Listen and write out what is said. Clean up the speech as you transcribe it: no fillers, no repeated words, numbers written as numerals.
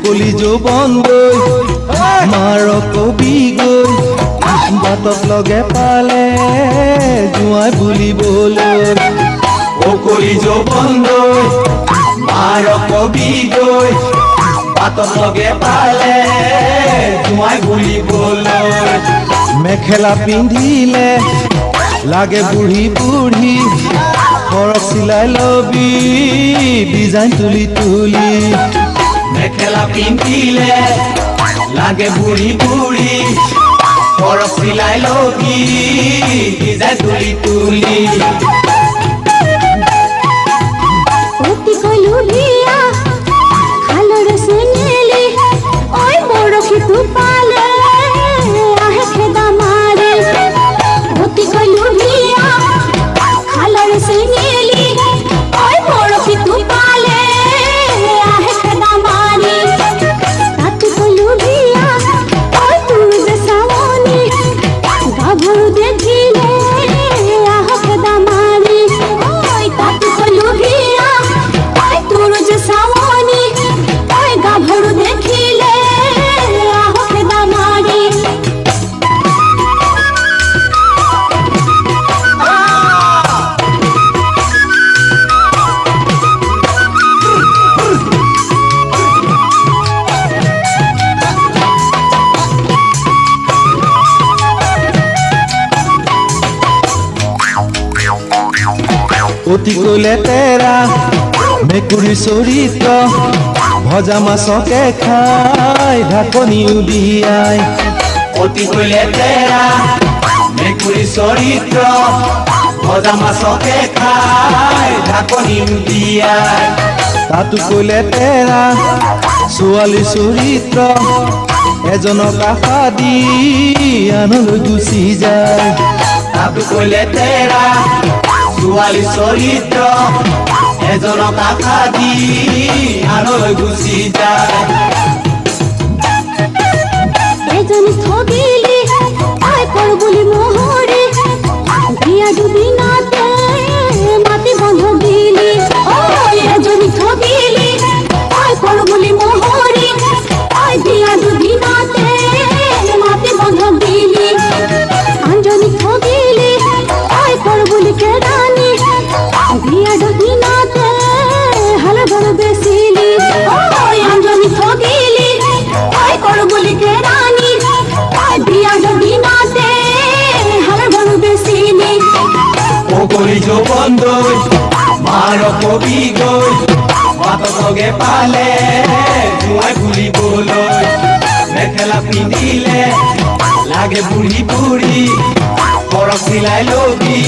কলি যৌবন গৈ মাৰ কবি গৈ বাটত লগে পালে জোঁৱাই বুলিবলৈ কলি যৌবন গৈ মাৰ কবি গৈ বাটত লগে পালে জোঁৱাই বুলিবলৈ মেখেলা পিন্ধিলে লাগে বুঢ়ী বুঢ়ী ফৰক চিলাই লবি ডিজাইন তুলি তুলি মেখেলা পিন্ধিলে লাগে বুঢ়ী বুঢ়ী ফৰক চিলাই লবি ডিজাইন তুলি তুলি অতি কলুলিয়া খালৰ চেঙেলি ঐ বৰশীটো পালে আহে খেদা মাৰে অতি কলুলিয়া খালৰ চেঙেলি ঐ বৰশীটো পালে আহে খেদা মাৰে তাত কলুলিয়া ঐ তোৰ যে চাৱনি গাভৰু দেখিলে আহে খেদা মাৰে ঐ তাত কলুলিয়া ঐ তোৰ যে চাৱনি ঐ গাভৰু দেখিলে আহে খেদা মাৰে অতিকৈ লেতেৰা মেকুৰী চৰিত্ৰ ভজা মাছকে খাই ঢাকনি উলিয়াই অতিকৈ লেতেৰা মেকুৰী চৰিত্ৰ ভজা মাছকে খাই ঢাকনি উলিয়াই তাতোকৈ লেতেৰা ছোৱালী চৰিত্ৰ এজনক আশা দি আনলৈ গুচি যায় তাতোকৈ লেতেৰা ছোৱালী চৰিত্ৰ এজনক আশা দি আনলৈ গুচি যায় এজনী ঠগিলি আই কৰ বুলি মোহৰি বিয়া দুদিনতে মাটি বন্ধ দিলি ঐ এজনী ঠগিলি আই কৰ বুলি মোহৰি আই বিয়া দুদিনতে মাটি বন্ধ দিলি আনজনী ঠগিলি আই কৰ বুলি কেৰাণী বিয়া দুদিনতে হাল ঘৰ বেচিলি ঐ আনজনী ঠগিলি আই কৰ বুলি কেৰাণী আই বিয়া দুদিনতে হাল ঘৰ বেচিলি কলি যৌবন গৈ মাৰ কবি গৈ বাটত লগে পালে জোঁৱাই বুলিবলৈ মেখেলা পিন্ধিলে লাগে বুঢ়ী বুঢ়ী ফৰক চিলাই লবি